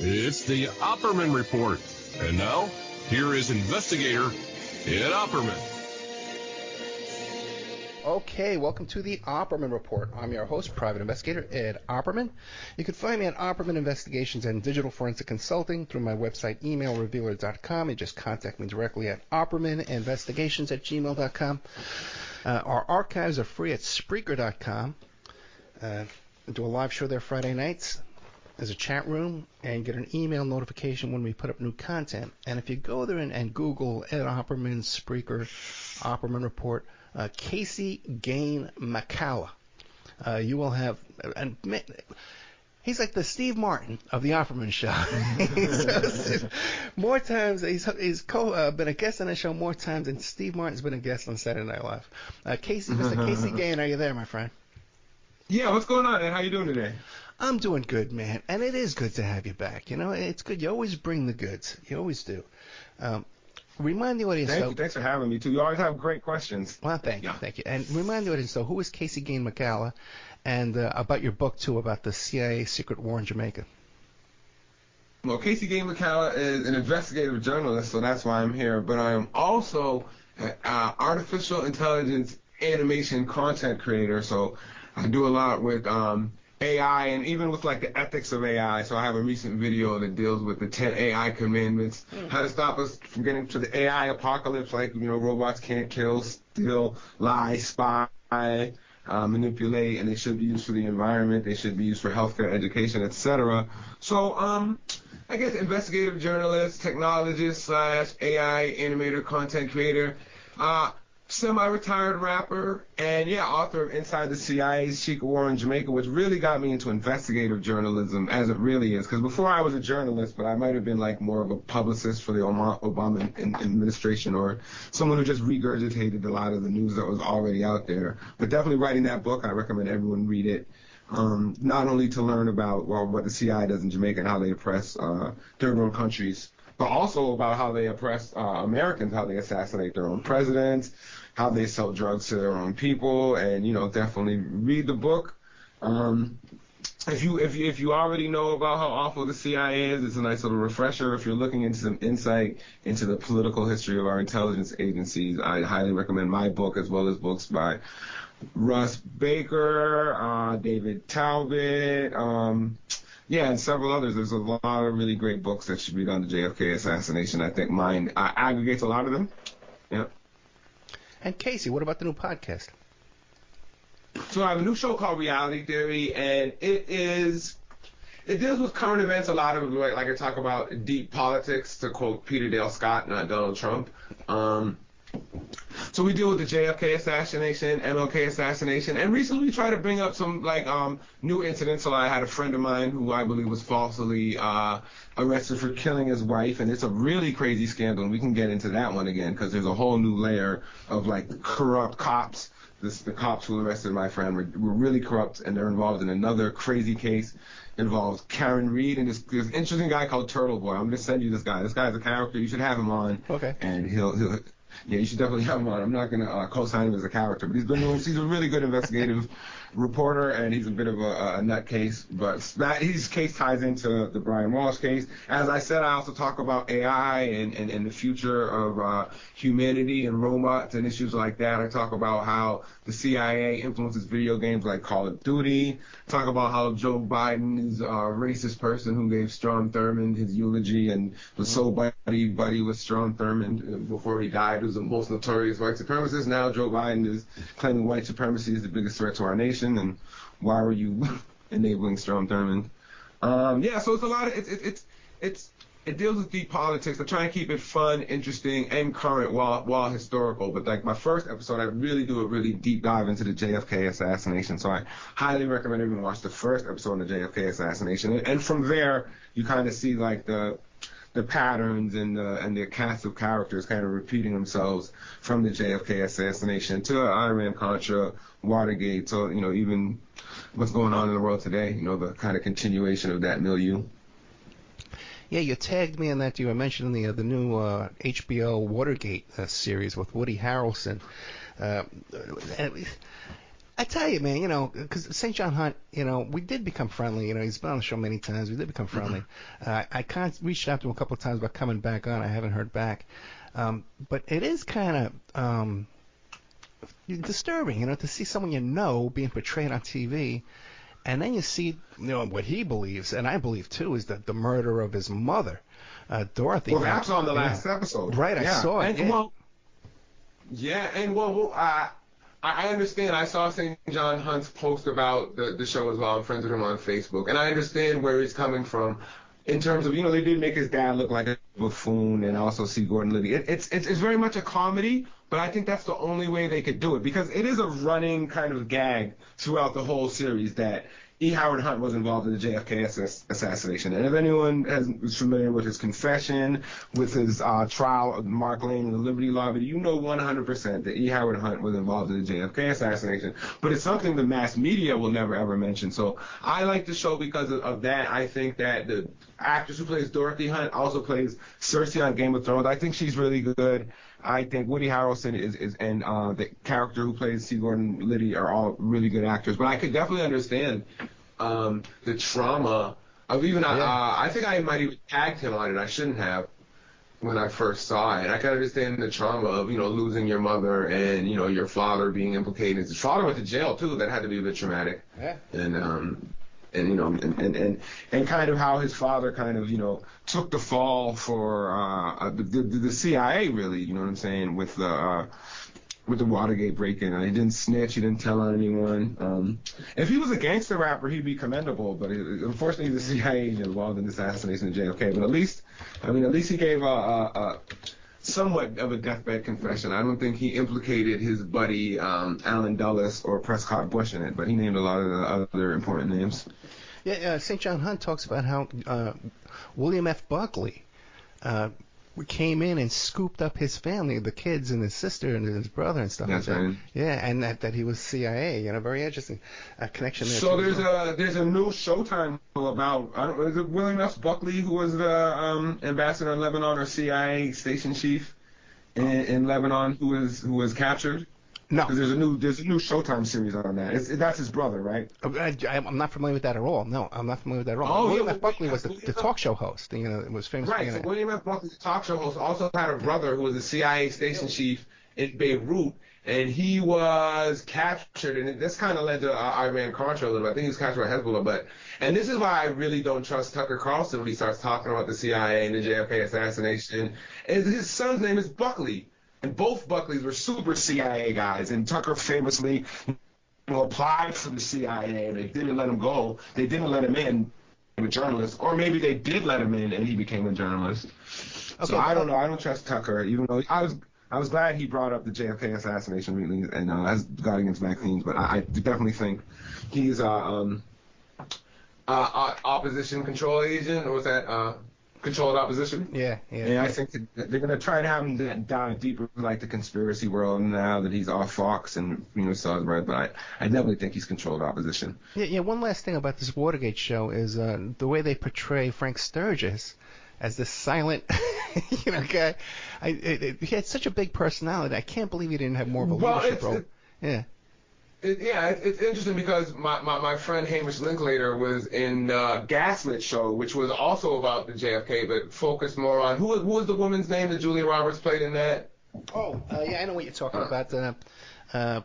It's the Opperman Report. And now, here is investigator Ed Opperman. Okay, welcome to the Opperman Report. I'm your host, private investigator Ed Opperman. You can find me at Opperman Investigations and Digital Forensic Consulting through my website, emailrevealer.com. You just contact me directly at oppermaninvestigations@gmail.com. Our archives are free at Spreaker.com. I do a live show there Friday nights. There's a chat room, and get an email notification when we put up new content. And if you go there and Google Ed Opperman, Spreaker, Opperman Report, Gane-Macalla, you will have... he's like the Steve Martin of the Opperman Show. More times, he's been a guest on the show more times than Steve Martin's been a guest on Saturday Night Live. Mr. Casey Gane, are you there, my friend? Yeah, what's going on, Ed? How you doing today? I'm doing good, man, and it is good to have you back. You know, it's good. You always bring the goods. You always do. Remind the audience. Thanks for having me, too. You always have great questions. Well, thank you. And remind the audience, who is Casey Gane-Macalla, and about your book, too, about the CIA secret war in Jamaica. Well, Casey Gane-Macalla is an investigative journalist, so that's why I'm here. But I am also an artificial intelligence animation content creator, so I do a lot with AI, and even with like the ethics of AI. So I have a recent video that deals with the 10 AI commandments, how to stop us from getting to the AI apocalypse, like, robots can't kill, steal, lie, spy, manipulate, and they should be used for the environment, they should be used for healthcare, education, etc. So I guess investigative journalist, technologist / AI animator, content creator, semi-retired rapper, and author of Inside the CIA's Secret War in Jamaica, which really got me into investigative journalism, as it really is. Because before I was a journalist, but I might have been like more of a publicist for the Obama administration, or someone who just regurgitated a lot of the news that was already out there. But definitely writing that book, I recommend everyone read it. Not only to learn about what the CIA does in Jamaica and how they oppress third world countries, but also about how they oppress Americans, how they assassinate their own presidents, how they sell drugs to their own people, and definitely read the book. If you already know about how awful the CIA is, it's a nice little refresher. If you're looking into some insight into the political history of our intelligence agencies, I highly recommend my book, as well as books by Russ Baker, David Talbot, and several others. There's a lot of really great books that should read on the JFK assassination. I think mine aggregates a lot of them. Yeah. And Casey, what about the new podcast? So I have a new show called Reality Theory, and it deals with current events. A lot of it, like I talk about deep politics, to quote Peter Dale Scott, not Donald Trump. So we deal with the JFK assassination, MLK assassination, and recently we try to bring up some new incidents. So I had a friend of mine who I believe was falsely arrested for killing his wife, and it's a really crazy scandal, and we can get into that one again because there's a whole new layer of corrupt cops. The cops who arrested my friend were really corrupt, and they're involved in another crazy case. Involves Karen Reed and this interesting guy called Turtle Boy. I'm gonna send you this guy. This guy's a character. You should have him on. Okay. And he'll you should definitely have him on. I'm not gonna co-sign him as a character, but he's a really good investigative reporter, and he's a bit of a nutcase. But his case ties into the Brian Walsh case. As I said, I also talk about AI and the future of humanity and robots and issues like that. I talk about how the CIA influences video games like Call of Duty. Talk about how Joe Biden is a racist person who gave Strom Thurmond his eulogy and was so buddy with Strom Thurmond before he died. He was the most notorious white supremacist. Now Joe Biden is claiming white supremacy is the biggest threat to our nation, and why were you enabling Strom Thurmond? So it's a lot of it deals with deep politics. I try and keep it fun, interesting, and current while historical. But like my first episode, I really do a really deep dive into the JFK assassination. So I highly recommend everyone watch the first episode of the JFK assassination. And from there, you kind of see like the patterns and the cast of characters kind of repeating themselves from the JFK assassination to Iran-Contra, Watergate, so even what's going on in the world today. The kind of continuation of that milieu. Yeah, you tagged me on that. You were mentioning the new HBO Watergate series with Woody Harrelson. I I tell you, man, because St. John Hunt, we did become friendly. He's been on the show many times. We did become friendly. I reached out to him a couple of times about coming back on. I haven't heard back. But it is kind of disturbing, to see someone being portrayed on TV, and then you see, what he believes, and I believe too, is that the murder of his mother, Dorothy. Well, that's on the last episode. Right, I saw it. I understand. I saw St. John Hunt's post about the show as well. I'm friends with him on Facebook, and I understand where he's coming from in terms of, they did make his dad look like a buffoon, and also see Gordon Liddy. It's very much a comedy, but I think that's the only way they could do it, because it is a running kind of gag throughout the whole series that E. Howard Hunt was involved in the JFK assassination. And if anyone is familiar with his confession, with his trial of Mark Lane and the Liberty Lobby, 100% that E. Howard Hunt was involved in the JFK assassination. But it's something the mass media will never, ever mention. So I like the show because of that. I think that the actress who plays Dorothy Hunt also plays Cersei on Game of Thrones. I think she's really good. I think Woody Harrelson and the character who plays C. Gordon Liddy are all really good actors. But I could definitely understand the trauma of even I think I might even tagged him on it. I shouldn't have when I first saw it. I can understand the trauma of losing your mother and your father being implicated. His father went to jail too. That had to be a bit traumatic. Yeah. And kind of how his father kind of took the fall for the CIA, really, you know what I'm saying, with the Watergate break-in. He didn't snitch, he didn't tell on anyone. If he was a gangster rapper, he'd be commendable, but unfortunately the CIA is involved in the assassination of JFK. But at least he gave a somewhat of a deathbed confession. I don't think he implicated his buddy Allen Dulles or Prescott Bush in it, but he named a lot of the other important names. Yeah, St. John Hunt talks about how William F. Buckley came in and scooped up his family, the kids and his sister and his brother and stuff like that. Right. Yeah, and that he was CIA. Very interesting connection there. So there's a new Showtime about, is it William F. Buckley, who was the ambassador in Lebanon or CIA station chief in Lebanon, who was captured? No, because there's a new Showtime series on that. That's his brother, right? I'm not familiar with that at all. No, I'm not familiar with that at all. William F. Buckley was the talk show host. It was famous. Right. So William F. Buckley, the talk show host, also had a brother who was a CIA station chief in Beirut, and he was captured, and this kind of led to Iran-Contra a little bit. I think he was captured by Hezbollah, and this is why I really don't trust Tucker Carlson when he starts talking about the CIA and the JFK assassination. His son's name is Buckley. And both Buckleys were super CIA guys, and Tucker famously applied for the CIA, and they didn't let him go. They didn't let him in, a journalist, or maybe they did let him in, and he became a journalist. Okay, so I don't know. I don't trust Tucker, even though I was glad he brought up the JFK assassination really, and has got against vaccines, but I definitely think he's opposition control agent, or was that controlled opposition? Yeah. And I think that they're going to try to have him dive deeper, like the conspiracy world, now that he's off Fox and Salisbury, right? But I definitely think he's controlled opposition. Yeah. One last thing about this Watergate show is the way they portray Frank Sturgis as this silent, guy. He had such a big personality. I can't believe he didn't have more of a leadership role. Yeah. It's interesting because my friend Hamish Linklater was in Gaslit Show, which was also about the JFK, but focused more on who was the woman's name that Julia Roberts played in that? I know what you're talking about.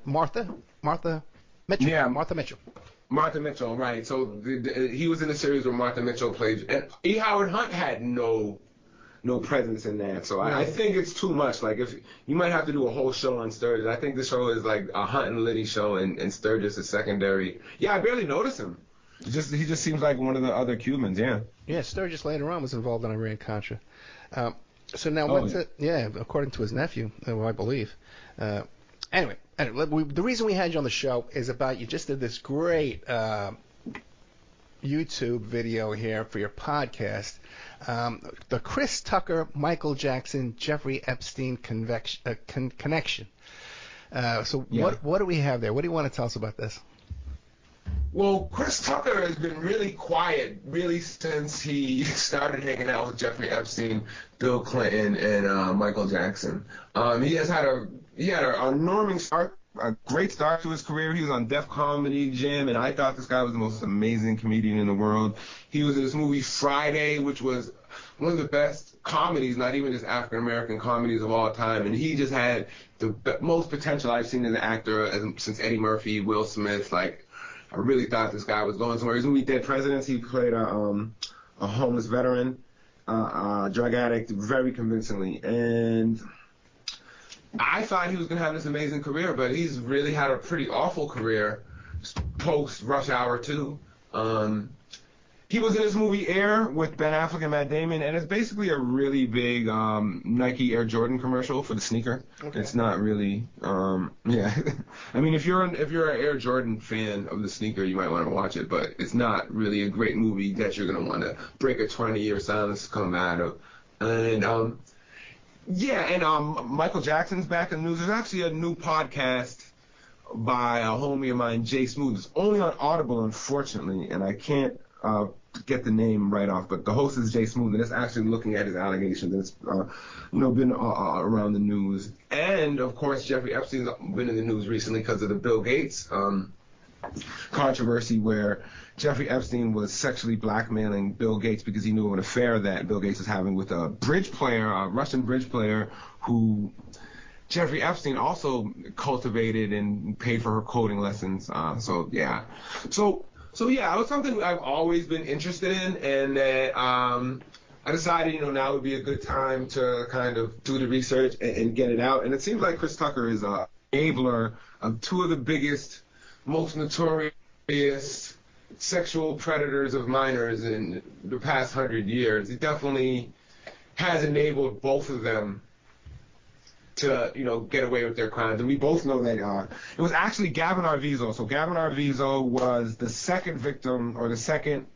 Martha Mitchell. Yeah, Martha Mitchell. Martha Mitchell, right? So he was in a series where Martha Mitchell played, and E. Howard Hunt had no presence in that. So I think it's too much. Like, if you might have to do a whole show on Sturgis. I think the show is like a Hunt and Liddy show, and Sturgis is secondary. Yeah, I barely noticed him. He just seems like one of the other Cubans. Yeah. Yeah, Sturgis later on was involved in Iran-Contra. So now according to his nephew, I believe. Anyway, the reason we had you on the show is about you just did this great YouTube video here for your podcast. The Chris Tucker, Michael Jackson, Jeffrey Epstein connection. What do we have there? What do you want to tell us about this? Well, Chris Tucker has been really quiet really since he started hanging out with Jeffrey Epstein, Bill Clinton, and Michael Jackson. He had an enormous start a great start to his career. He was on Def Comedy Jam, and I thought this guy was the most amazing comedian in the world. He was in this movie Friday, which was one of the best comedies, not even just African-American comedies of all time. And he just had the most potential I've seen as an actor since Eddie Murphy, Will Smith. Like, I really thought this guy was going somewhere. His movie Dead Presidents, he played a homeless veteran, drug addict, very convincingly. And I thought he was going to have this amazing career, but he's really had a pretty awful career post Rush Hour 2. He was in this movie Air with Ben Affleck and Matt Damon, and it's basically a really big Nike Air Jordan commercial for the sneaker. Okay. It's not really, yeah. I mean, if you're an Air Jordan fan of the sneaker, you might want to watch it, but it's not really a great movie that you're going to want to break a 20-year silence to come out of. And yeah, and Michael Jackson's back in the news. There's actually a new podcast by a homie of mine, Jay Smooth. It's only on Audible, unfortunately, and I can't get the name right off, but the host is Jay Smooth, and it's actually looking at his allegations, and it's been around the news. And of course, Jeffrey Epstein's been in the news recently because of the Bill Gates controversy, where Jeffrey Epstein was sexually blackmailing Bill Gates because he knew of an affair that Bill Gates was having with a bridge player, a Russian bridge player, who Jeffrey Epstein also cultivated and paid for her coding lessons. So yeah, it was something I've always been interested in, and that I decided, now would be a good time to kind of do the research and get it out. And it seems like Chris Tucker is an enabler of two of the biggest, most notorious sexual predators of minors in the past 100 years. He definitely has enabled both of them to, get away with their crimes. And we both know that it was actually Gavin Arvizo. So Gavin Arvizo was the second victim, or the second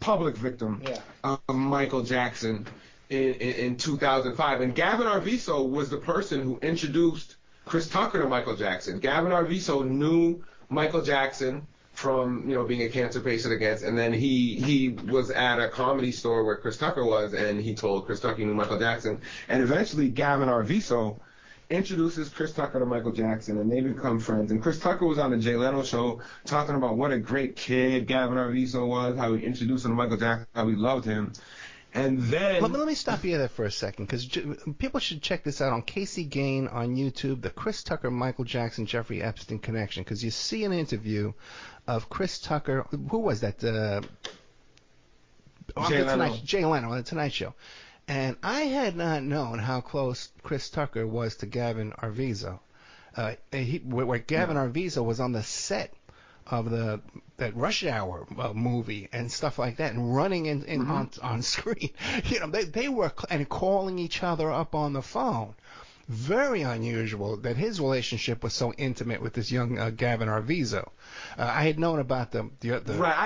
public victim of Michael Jackson in 2005. And Gavin Arvizo was the person who introduced Chris Tucker to Michael Jackson. Gavin Arvizo knew Michael Jackson from, being a cancer patient and then he was at a comedy store where Chris Tucker was, and he told Chris Tucker he knew Michael Jackson, and eventually Gavin Arvizo introduces Chris Tucker to Michael Jackson, and they become friends. And Chris Tucker was on the Jay Leno show talking about what a great kid Gavin Arvizo was, how he introduced him to Michael Jackson, how he loved him. And then let me stop you there for a second, because people should check this out on Casey Gane on YouTube, the Chris Tucker, Michael Jackson, Jeffrey Epstein connection, because you see an interview of Chris Tucker. Who was that? Jay Leno on the Tonight Show. And I had not known how close Chris Tucker was to Gavin Arvizo. Where Gavin Arvizo was on the set of that Rush Hour movie and stuff like that, and running on screen. They were and calling each other up on the phone. Very unusual that his relationship was so intimate with this young Gavin Arvizo. I had known about the right.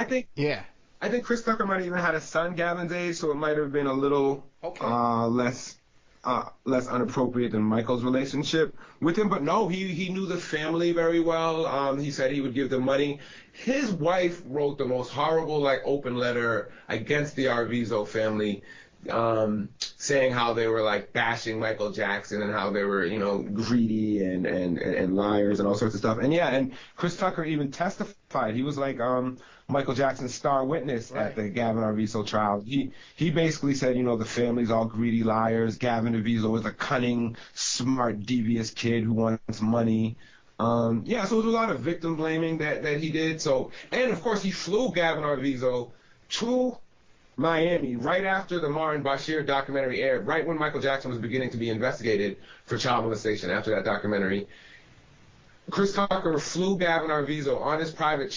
I think Chris Tucker might have even had a son Gavin's age, so it might have been a little less inappropriate than Michael's relationship with him. But no, he knew the family very well. He said he would give them money. His wife wrote the most horrible, open letter against the Arvizo family, saying how they were bashing Michael Jackson and how they were, greedy and liars and all sorts of stuff. And Chris Tucker even testified. He was Michael Jackson's star witness at the Gavin Arvizo trial. He basically said, the family's all greedy liars. Gavin Arvizo is a cunning, smart, devious kid who wants money. So it was a lot of victim blaming that he did. So, and of course he flew Gavin Arvizo to Miami right after the Martin Bashir documentary aired, right when Michael Jackson was beginning to be investigated for child molestation after that documentary. Chris Tucker flew Gavin Arvizo on his private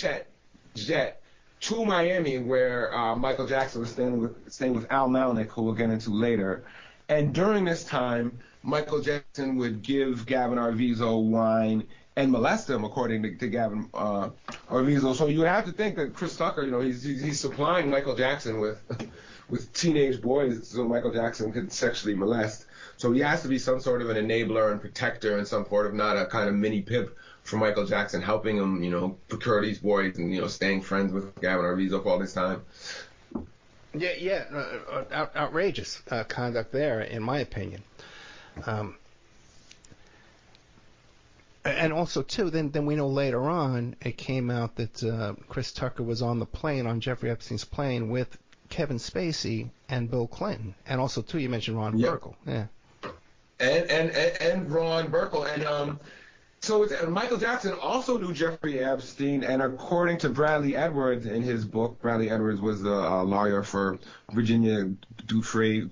jet to Miami, where Michael Jackson was staying with Al Malnick, who we'll get into later. And during this time, Michael Jackson would give Gavin Arvizo wine and molest him, according to Gavin Arvizo. So you would have to think that Chris Tucker, he's supplying Michael Jackson with teenage boys so Michael Jackson could sexually molest. So he has to be some sort of an enabler and protector and some sort of, not a kind of mini pimp for Michael Jackson, helping him, procure these boys and, staying friends with Gavin Arvizo for all this time. Outrageous conduct there, in my opinion. And also, too, then we know later on it came out that Chris Tucker was on the plane, on Jeffrey Epstein's plane, with Kevin Spacey and Bill Clinton. And also, too, you mentioned Ron Burkle. Yeah. And Ron Burkle. And so Michael Jackson also knew Jeffrey Epstein, and according to Bradley Edwards in his book, Bradley Edwards was the lawyer for Virginia Giuffre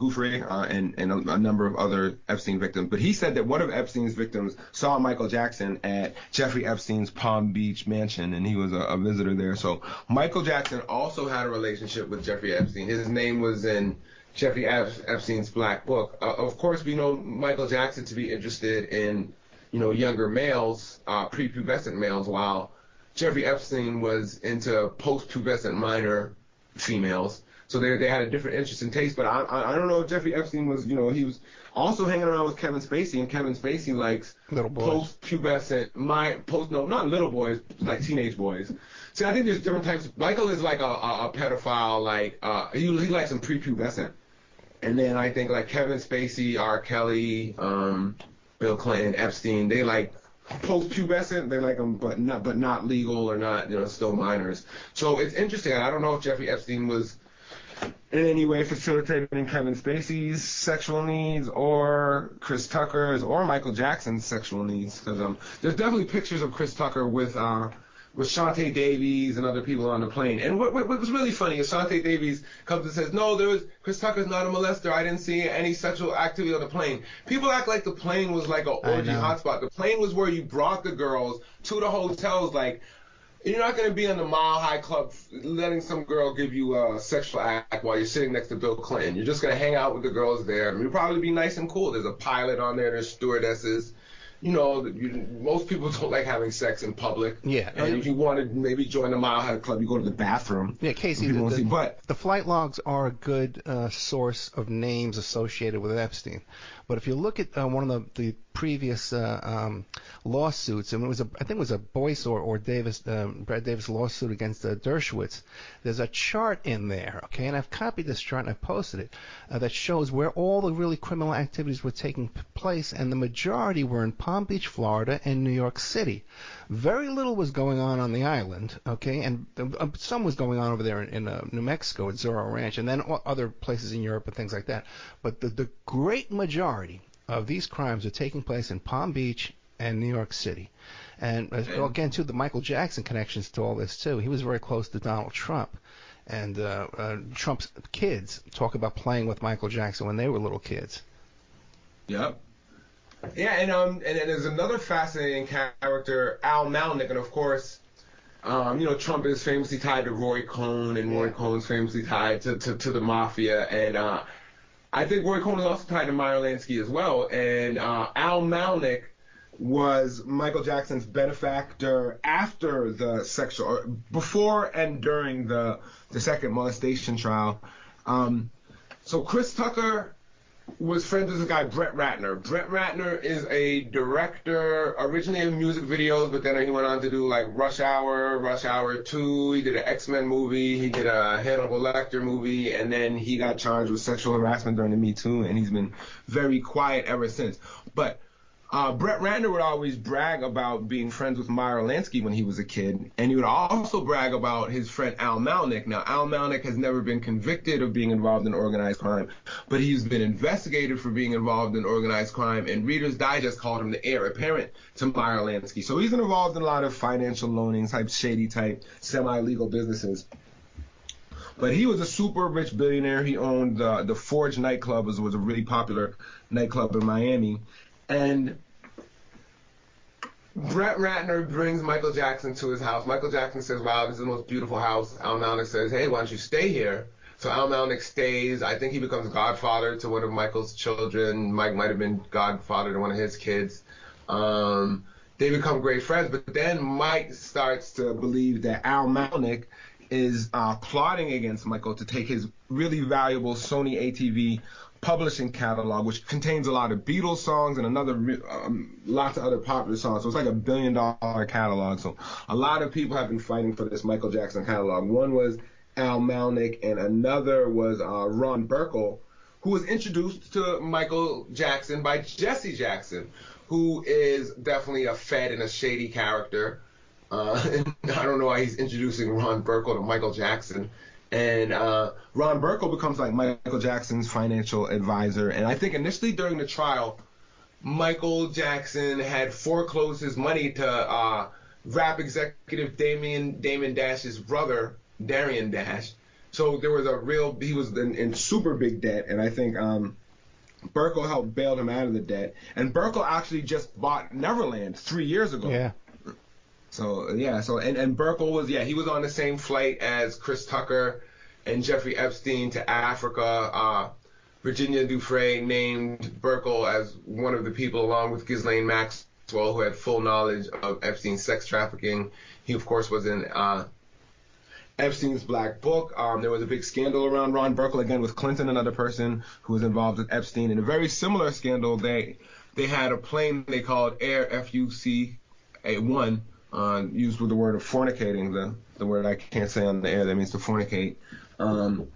and a number of other Epstein victims. But he said that one of Epstein's victims saw Michael Jackson at Jeffrey Epstein's Palm Beach mansion, and he was a visitor there. So Michael Jackson also had a relationship with Jeffrey Epstein. His name was in Jeffrey Epstein's Black Book. Of course, we know Michael Jackson to be interested in younger males, prepubescent males, while Jeffrey Epstein was into post-pubescent minor females. So they had a different interest and taste. But I don't know if Jeffrey Epstein was, he was also hanging around with Kevin Spacey, and Kevin Spacey likes post-pubescent, not little boys, like teenage boys. See, I think there's different types. Michael is like a pedophile, like he likes them prepubescent. And then I think like Kevin Spacey, R. Kelly, Bill Clinton, Epstein, they like post-pubescent. They like them, but not legal or not, still minors. So it's interesting. I don't know if Jeffrey Epstein was in any way facilitating Kevin Spacey's sexual needs or Chris Tucker's or Michael Jackson's sexual needs. Because there's definitely pictures of Chris Tucker with Shantae Davies and other people on the plane. And what was really funny is Shantae Davies comes and says, no, Chris Tucker's not a molester. I didn't see any sexual activity on the plane. People act like the plane was like an orgy hotspot. The plane was where you brought the girls to the hotels. Like, you're not going to be on the Mile High Club letting some girl give you a sexual act while you're sitting next to Bill Clinton. You're just going to hang out with the girls there. You'll probably be nice and cool. There's a pilot on there. There's stewardesses. Most people don't like having sex in public. Yeah. And if you want to maybe join the Mile High Club, you go to the bathroom. Yeah, Casey, the flight logs are a good source of names associated with Epstein. But if you look at one of the previous lawsuits, and I think it was a Boyce or Brad Davis lawsuit against Dershowitz, there's a chart in there, okay, and I've copied this chart and I've posted it, that shows where all the really criminal activities were taking place, and the majority were in Palm Beach, Florida, and New York City. Very little was going on the island, okay, and some was going on over there in New Mexico at Zorro Ranch, and then other places in Europe and things like that. But the great majority of these crimes are taking place in Palm Beach and New York City. And again, too, the Michael Jackson connections to all this, too. He was very close to Donald Trump. And Trump's kids talk about playing with Michael Jackson when they were little kids. Yep. Yeah, and there's another fascinating character, Al Malnick, and of course, Trump is famously tied to Roy Cohn, and Roy Cohn's famously tied to the mafia, and I think Roy Cohn is also tied to Meyer Lansky as well, and Al Malnick was Michael Jackson's benefactor after the before and during the second molestation trial. So Chris Tucker was friends with this guy, Brett Ratner. Brett Ratner is a director, originally of music videos, but then he went on to do like Rush Hour 2, he did an X-Men movie, he did a Hannibal Lecter movie, and then he got charged with sexual harassment during the Me Too, and he's been very quiet ever since. But Brett Ratner would always brag about being friends with Meyer Lansky when he was a kid, and he would also brag about his friend Al Malnick. Now, Al Malnick has never been convicted of being involved in organized crime, but he's been investigated for being involved in organized crime, and Reader's Digest called him the heir apparent to Meyer Lansky. So he's been involved in a lot of financial loaning type, shady type, semi-legal businesses. But he was a super rich billionaire. He owned the Forge nightclub, was a really popular nightclub in Miami. And Brett Ratner brings Michael Jackson to his house. Michael Jackson says, wow, this is the most beautiful house. Al Malnick says, hey, why don't you stay here? So Al Malnick stays. I think he becomes godfather to one of Michael's children. Mike might have been godfather to one of his kids. They become great friends. But then Mike starts to believe that Al Malnick is plotting against Michael to take his really valuable Sony ATV publishing catalog, which contains a lot of Beatles songs and lots of other popular songs. So it's like $1 billion catalog. So a lot of people have been fighting for this Michael Jackson catalog. One was Al Malnick, and another was Ron Burkle, who was introduced to Michael Jackson by Jesse Jackson, who is definitely a Fed and a shady character. And I don't know why he's introducing Ron Burkle to Michael Jackson. And Ron Burkle becomes like Michael Jackson's financial advisor. And I think initially during the trial, Michael Jackson had foreclosed his money to rap executive Damon Dash's brother, Darian Dash. So there was he was in super big debt. And I think Burkle helped bail him out of the debt. And Burkle actually just bought Neverland 3 years ago. Yeah. So and Burkle was he was on the same flight as Chris Tucker and Jeffrey Epstein to Africa. Virginia Dufresne named Burkle as one of the people, along with Ghislaine Maxwell, who had full knowledge of Epstein's sex trafficking. He of course was in Epstein's Black Book. There was a big scandal around Ron Burkle again with Clinton, another person who was involved with Epstein. In a very similar scandal, they had a plane they called Air FUC-A1. Used with the word of fornicating, the word I can't say on the air that means to fornicate. And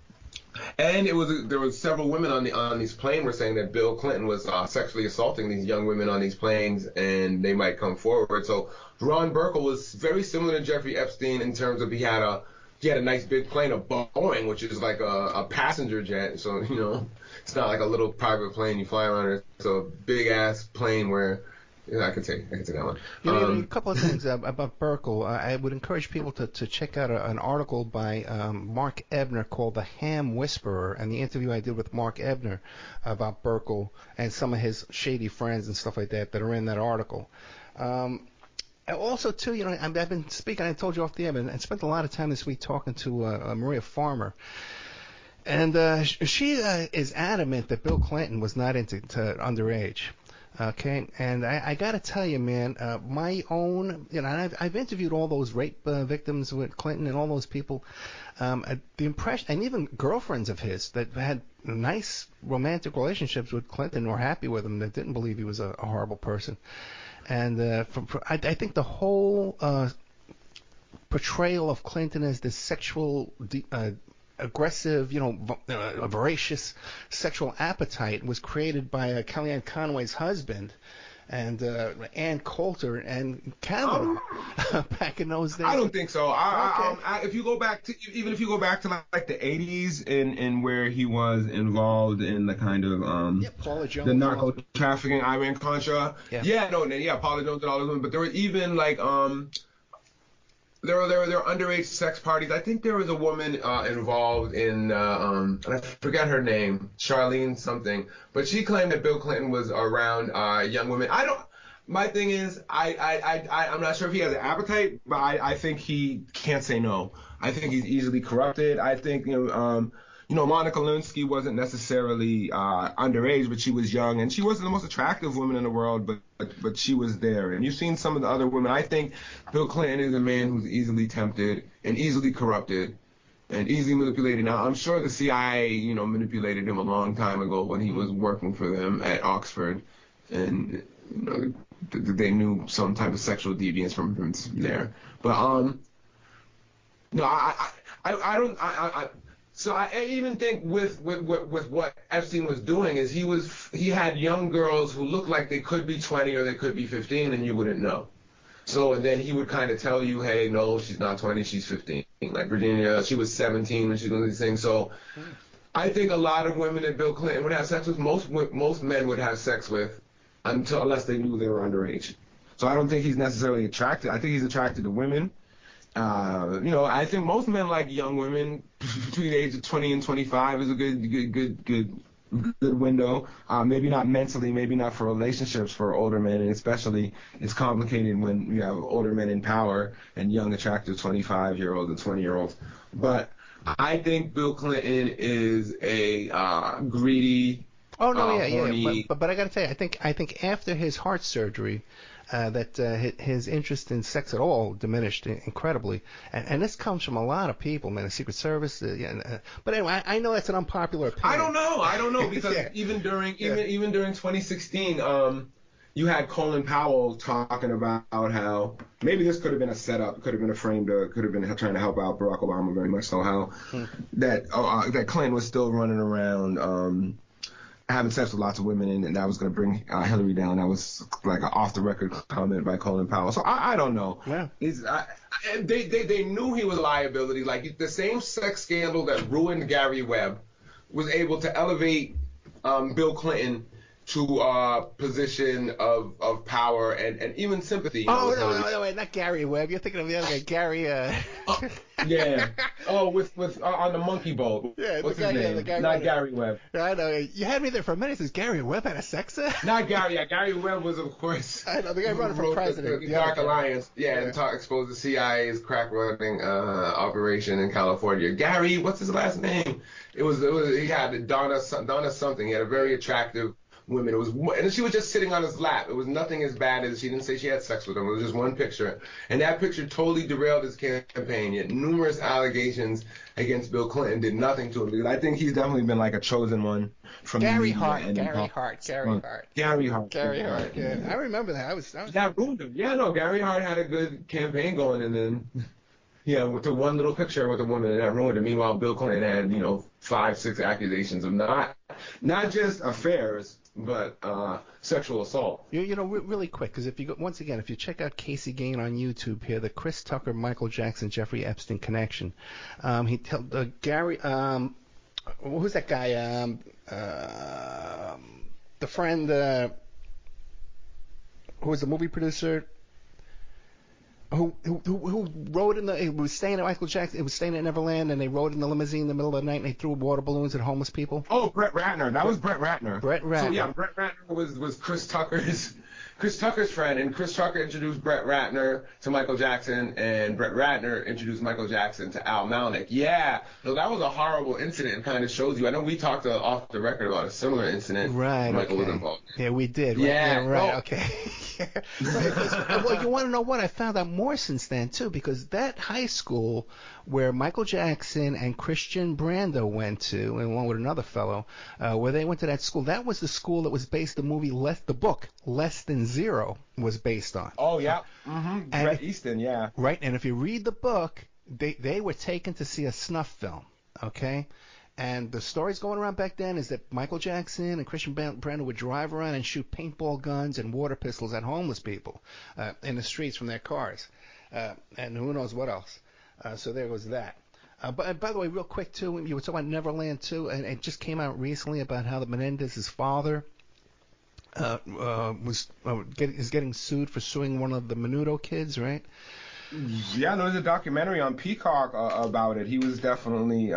there was several women on these planes were saying that Bill Clinton was sexually assaulting these young women on these planes, and they might come forward. So Ron Burkle was very similar to Jeffrey Epstein in terms of he had a nice big plane, a Boeing, which is like a passenger jet. So it's not like a little private plane you fly around. It's a big ass plane where. Yeah, I can say that one. A couple of things about Burkle. I would encourage people to check out an article by Mark Ebner called The Ham Whisperer, and the interview I did with Mark Ebner about Burkle and some of his shady friends and stuff like that are in that article. Also, too, I've been speaking, I told you off the air, and spent a lot of time this week talking to Maria Farmer. And she is adamant that Bill Clinton was not into underage. Okay, and I got to tell you, man, my own, I've interviewed all those rape victims with Clinton and all those people. The impression, and even girlfriends of his that had nice romantic relationships with Clinton were happy with him, that didn't believe he was a horrible person. And I think the whole portrayal of Clinton as this sexual aggressive, voracious sexual appetite was created by Kellyanne Conway's husband and Ann Coulter and Kavanaugh back in those days. I don't think so. If you go back to like the 80s and where he was involved in the kind of Paula Jones, the narco trafficking, Iran Contra. Paula Jones and all those women. But there were even like There were underage sex parties. I think there was a woman involved in, and I forget her name, Charlene something, but she claimed that Bill Clinton was around young women. My thing is, I'm not sure if he has an appetite, but I think he can't say no. I think he's easily corrupted. I think, Monica Lewinsky wasn't necessarily underage, but she was young, and she wasn't the most attractive woman in the world, but she was there. And you've seen some of the other women. I think Bill Clinton is a man who's easily tempted and easily corrupted and easily manipulated. Now, I'm sure the CIA, manipulated him a long time ago when he was working for them at Oxford, and they knew some type of sexual deviance from him there. But I don't. So I even think with what Epstein was doing is he had young girls who looked like they could be 20 or they could be 15 and you wouldn't know. So and then he would kind of tell you, hey, no, she's not 20, she's 15. Like Virginia, she was 17 when she was doing these things. So I think a lot of women that Bill Clinton would have sex with, most men would have sex with unless they knew they were underage. So I don't think he's necessarily attracted. I think he's attracted to women. I think most men like young women between the age of 20 and 25 is a good window. Maybe not mentally, maybe not for relationships for older men, and especially it's complicated when you have older men in power and young, attractive 25-year-olds and 20-year-olds. But I think Bill Clinton is a greedy. Horny. But I got to tell you, I think after his heart surgery, that his interest in sex at all diminished incredibly, and this comes from a lot of people, man. The Secret Service, but anyway, I know that's an unpopular opinion. I don't know because even during 2016, you had Colin Powell talking about how maybe this could have been a setup, could have been a frame, could have been trying to help out Barack Obama very much so. How that Clinton was still running around. having sex with lots of women, and that was going to bring Hillary down. That was like an off-the-record comment by Colin Powell. So I don't know. Yeah. They knew he was a liability. Like the same sex scandal that ruined Gary Webb was able to elevate Bill Clinton to a position of power and even sympathy. No, wait, not Gary Webb. You're thinking of the other guy, Gary. Yeah. Oh, with on the monkey boat. Yeah, what's his name? The guy not Gary Webb. I know. You had me there for a minute. Says Gary Webb had a sex act? Not Gary. Yeah, Gary Webb was, of course. I know the guy running for president. The Dark Alliance. Yeah, and exposed the CIA's crack running operation in California. Gary, what's his last name? It was he had Donna something. He had a very attractive women. And she was just sitting on his lap. It was nothing as bad as she didn't say she had sex with him. It was just one picture, and that picture totally derailed his campaign. Yet numerous allegations against Bill Clinton did nothing to him, because I think he's definitely been like a chosen one from Gary the Hart. Gary Hart. Yeah, I remember that. I was. That ruined him. Yeah, no, Gary Hart had a good campaign going, and then. Yeah, with the one little picture with a woman, and that ruined it. Meanwhile, Bill Clinton had, 5-6 accusations of not just affairs, but sexual assault. Really quick, because if you check out Casey Gane on YouTube here, the Chris Tucker, Michael Jackson, Jeffrey Epstein connection, he told Gary, who's that guy? The friend who was the movie producer. Who rode it was staying at Michael Jackson. It was staying at Neverland, and they rode in the limousine in the middle of the night, and they threw water balloons at homeless people. Oh, Brett Ratner. That was Brett Ratner. So yeah, Brett Ratner was Chris Tucker's friend, and Chris Tucker introduced Brett Ratner to Michael Jackson, and Brett Ratner introduced Michael Jackson to Al Malnick. Yeah, so that was a horrible incident. It kind of shows you. I know we talked off the record about a similar incident. Right. Michael was involved. Yeah, we did. Right? Yeah. Right. Okay. Well, you want to know what? I found out more since then too, because that high school where Michael Jackson and Christian Brando went to, and along with another fellow, where they went to that school, that was the school that was based the book Less Than Zero was based on. Oh yeah. Mm-hmm. Bret Easton, yeah. Right, and if you read the book, they were taken to see a snuff film. Okay. And the stories going around back then is that Michael Jackson and Christian Brando would drive around and shoot paintball guns and water pistols at homeless people in the streets from their cars, and who knows what else. So there was that. But by the way, real quick too, you were talking about Neverland too, and it just came out recently about how the Menendez's father is getting sued for suing one of the Menudo kids, right? Yeah, there was a documentary on Peacock about it. He was definitely.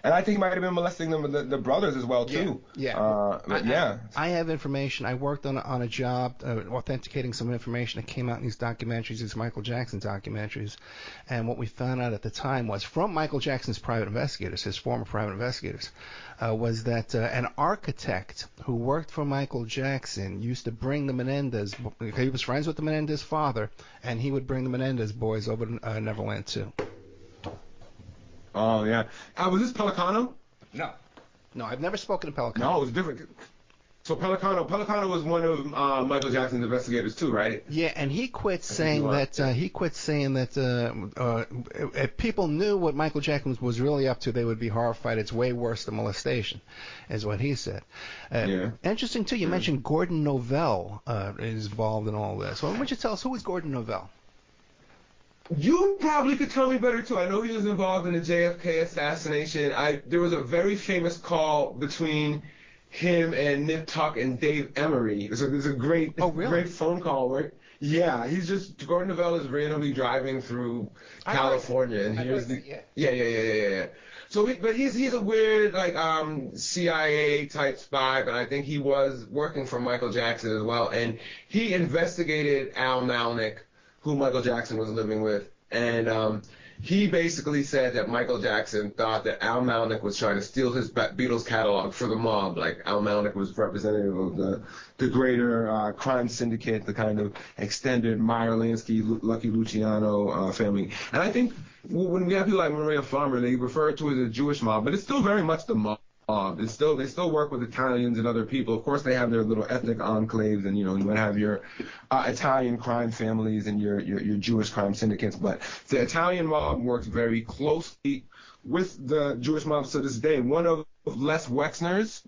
And I think he might have been molesting the brothers as well too. Yeah. Yeah. I have information. I worked on a job authenticating some information that came out in these documentaries, these Michael Jackson documentaries, and what we found out at the time was from Michael Jackson's private investigators, his former private investigators, was that an architect who worked for Michael Jackson used to bring the Menendez. He was friends with the Menendez father, and he would bring the Menendez boys over to Neverland too. Oh, yeah. Was this Pelicano? No, I've never spoken to Pelicano. No, it was different. So Pelicano was one of Michael Jackson's investigators too, right? Yeah, and he quit saying that if people knew what Michael Jackson was really up to, they would be horrified. It's way worse than molestation, is what he said. Yeah. Interesting too. You mentioned Gordon Novell is involved in all this. Well, why don't you tell us who is Gordon Novell? You probably could tell me better too. I know he was involved in the JFK assassination. There was a very famous call between him and Nip Tuck and Dave Emery. There's a great phone call where Gordon Novell is randomly driving through California, and here's yeah. So, but he's a weird CIA type spy, but I think he was working for Michael Jackson as well, and he investigated Al Malnick, who Michael Jackson was living with, and he basically said that Michael Jackson thought that Al Malnick was trying to steal his Beatles catalog for the mob. Like Al Malnick was representative of the greater crime syndicate, the kind of extended Meyer Lansky, Lucky Luciano family. And I think when we have people like Maria Farmer, they refer to it as a Jewish mob, but it's still very much the mob. They still work with Italians and other people. Of course, they have their little ethnic enclaves, and you might have your Italian crime families and your Jewish crime syndicates. But the Italian mob works very closely with the Jewish mob to this day. One of Les Wexner's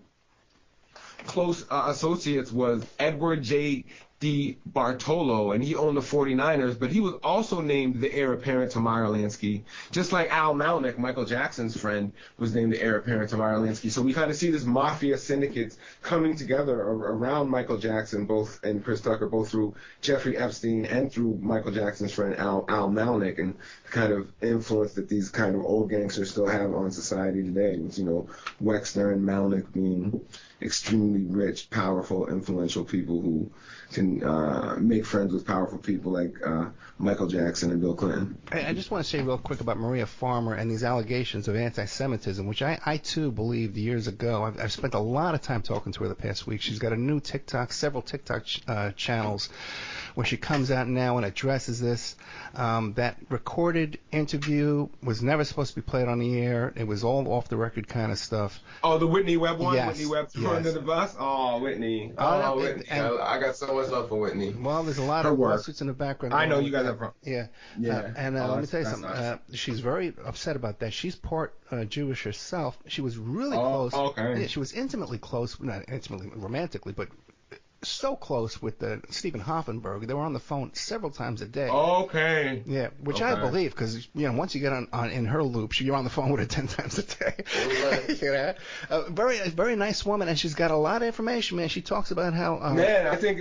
close associates was Edward J. D. Bartolo, and he owned the 49ers, but he was also named the heir apparent to Meyer Lansky, just like Al Malnick, Michael Jackson's friend, was named the heir apparent to Meyer Lansky. So we kind of see this mafia syndicates coming together around Michael Jackson, both and Chris Tucker, both through Jeffrey Epstein and through Michael Jackson's friend Al Malnick, and kind of influence that these kind of old gangsters still have on society today. With, Wexner and Malnick being extremely rich, powerful, influential people who can make friends with powerful people like Michael Jackson and Bill Clinton. I just want to say real quick about Maria Farmer and these allegations of anti-Semitism, which I too believed years ago. I've spent a lot of time talking to her the past week. She's got a new several TikTok channels where she comes out now and addresses this. That recorded interview was never supposed to be played on the air. It was all off the record kind of stuff. Oh, the Whitney Webb one? Yes. Whitney Webb threw under the bus? Oh, Whitney. Whitney. I got so much love for Whitney. Well, there's a lot of lawsuits in the background. I know you guys have problems. Yeah. And let me tell you something. Nice. She's very upset about that. She's part Jewish herself. She was really close. Okay. Yeah, she was intimately close, not intimately romantically, but so close with Stephen Hoffenberg. They were on the phone several times a day. Okay. Yeah, which I believe, because once you get on in her loop, you're on the phone with her 10 times a day. Very nice woman, and she's got a lot of information, man. She talks about how I think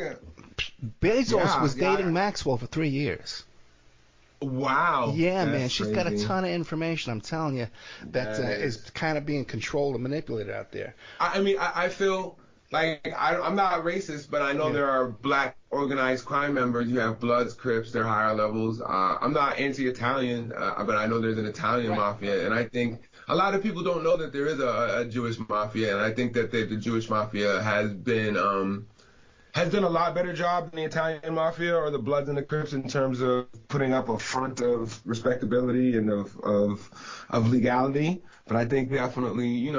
Bezos was dating Maxwell for 3 years. Wow. Yeah, man. She's got a ton of information, I'm telling you, that is kind of being controlled and manipulated out there. I feel like I'm not racist, but I know there are black organized crime members. You have Bloods, Crips, they're higher levels. I'm not anti-Italian, but I know there's an Italian mafia, and I think a lot of people don't know that there is a Jewish mafia, and I think that the Jewish mafia has done a lot better job than the Italian mafia or the Bloods and the Crips in terms of putting up a front of respectability and of legality. But I think definitely,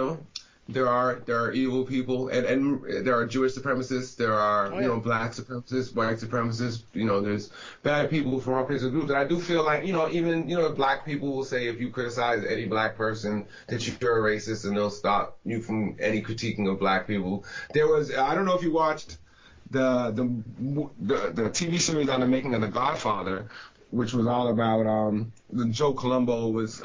there are evil people, and there are Jewish supremacists, there are black supremacists, white supremacists. There's bad people from all kinds of groups. And I do feel like even black people will say if you criticize any black person that you're a racist, and they'll stop you from any critiquing of black people. There was, I don't know if you watched the TV series on the making of The Godfather, which was all about Joe Colombo was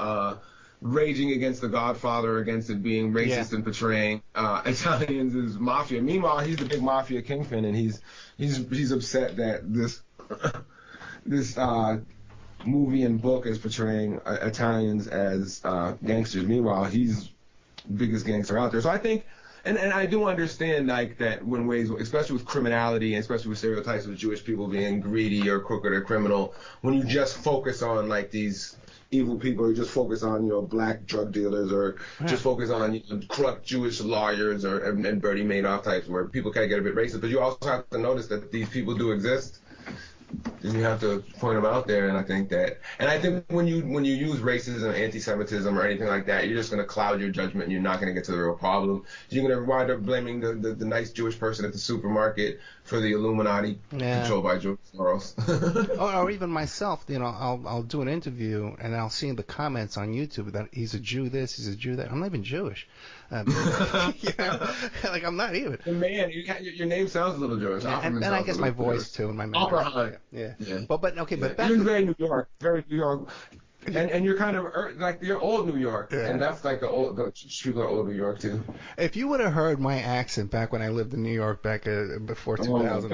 raging against The Godfather, against it being racist and portraying Italians as mafia. Meanwhile, he's the big mafia kingpin, and he's upset that this movie and book is portraying Italians as gangsters. Meanwhile, he's the biggest gangster out there. So I think. And I do understand like that when ways, especially with criminality and especially with stereotypes of Jewish people being greedy or crooked or criminal, when you just focus on like these evil people, or you just focus on black drug dealers, or just focus on corrupt Jewish lawyers and Bernie Madoff types, where people kind of get a bit racist. But you also have to notice that these people do exist. And you have to point them out there, and I think when you use racism, anti-Semitism, or anything like that, you're just going to cloud your judgment, and you're not going to get to the real problem. You're going to wind up blaming the nice Jewish person at the supermarket for the Illuminati controlled by George Soros. or even myself, I'll do an interview, and I'll see in the comments on YouTube that he's a Jew this, he's a Jew that. I'm not even Jewish. Like I'm not even. Man, your name sounds a little Jewish. And I guess my voice too, and my memory. Opperman. Yeah. But okay, but back you're very New York, and you're kind of like you're old New York, and that's like the people are old New York too. If you would have heard my accent back when I lived in New York back before 2000,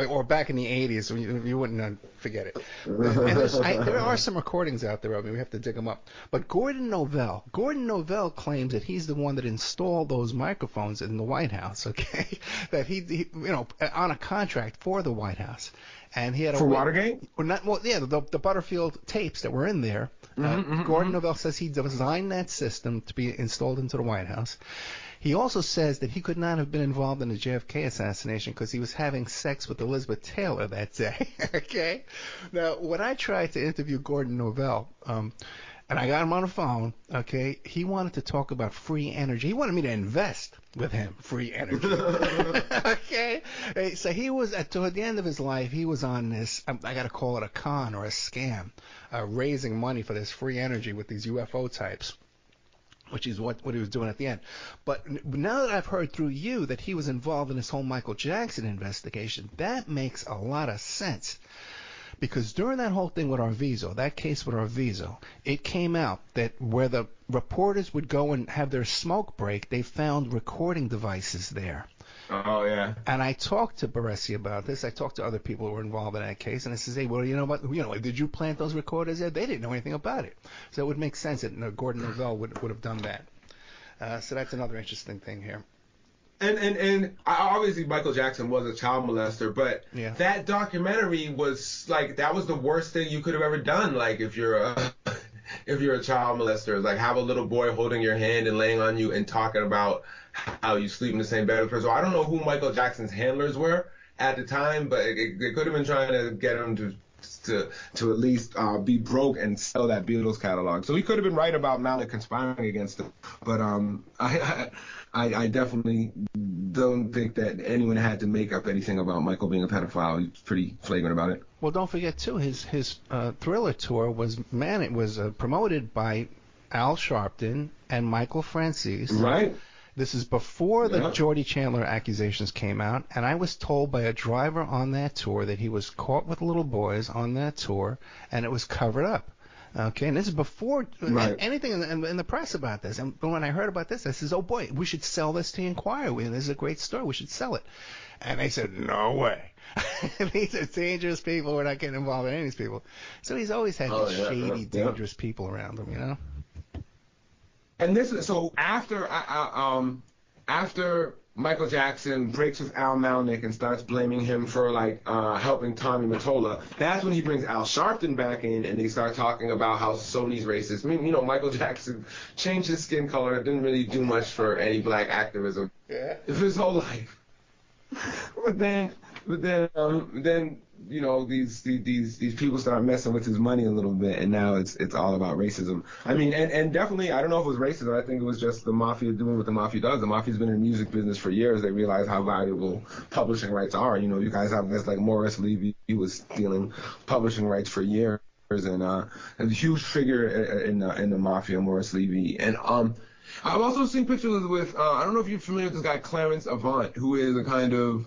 or back in the 80s, you wouldn't forget it. And there are some recordings out there of me. We have to dig them up. But Gordon Novell claims that he's the one that installed those microphones in the White House. Okay, that he on a contract for the White House. And he had Watergate? The Butterfield tapes that were in there. Gordon Novell says he designed that system to be installed into the White House. He also says that he could not have been involved in the JFK assassination because he was having sex with Elizabeth Taylor that day. Okay? Now, when I tried to interview Gordon Novell, and I got him on the phone, okay, he wanted to talk about free energy. He wanted me to invest with him, free energy. Okay? So he was, toward the end of his life, he was on this, I got to call it a con or a scam, raising money for this free energy with these UFO types. which is what he was doing at the end. But now that I've heard through you that he was involved in this whole Michael Jackson investigation, that makes a lot of sense. Because during that whole thing with Arvizo, that case with Arvizo, it came out that where the reporters would go and have their smoke break, they found recording devices there. Oh, yeah. And I talked to Baresi about this. I talked to other people who were involved in that case, and I said, hey, well, you know what? Did you plant those recorders there? They didn't know anything about it. So it would make sense that Gordon Novell would have done that. So that's another interesting thing here. And obviously Michael Jackson was a child molester, but that documentary was like, that was the worst thing you could have ever done. Like if you're a child molester, like have a little boy holding your hand and laying on you and talking about how you sleep in the same bed with her. So I don't know who Michael Jackson's handlers were at the time, but they could have been trying to get him to at least be broke and sell that Beatles catalog. So he could have been right about Malik conspiring against him. But I definitely don't think that anyone had to make up anything about Michael being a pedophile. He's pretty flagrant about it. Well, don't forget too, his Thriller tour was promoted by Al Sharpton and Michael Franzese. Right. This is before the Jordy Chandler accusations came out, and I was told by a driver on that tour that he was caught with little boys on that tour, and it was covered up. Okay, and this is before anything in the press about this. And when I heard about this, I says, oh boy, we should sell this to the Inquirer. This is a great story. We should sell it. And they said, no way. These are dangerous people. We're not getting involved in any of these people. So he's always had these shady, dangerous people around him, you know? And this is so after Michael Jackson breaks with Al Malnick and starts blaming him for helping Tommy Mottola, that's when he brings Al Sharpton back in and they start talking about how Sony's racist. I mean, Michael Jackson changed his skin color, didn't really do much for any black activism his whole life. But then these people start messing with his money a little bit, and now it's all about racism. I mean, and definitely, I don't know if it was racism. I think it was just the mafia doing what the mafia does. The mafia's been in the music business for years. They realize how valuable publishing rights are. You guys have this like Morris Levy. He was stealing publishing rights for years, and a huge figure in the mafia, Morris Levy. And I've also seen pictures with I don't know if you're familiar with this guy Clarence Avant, who is a kind of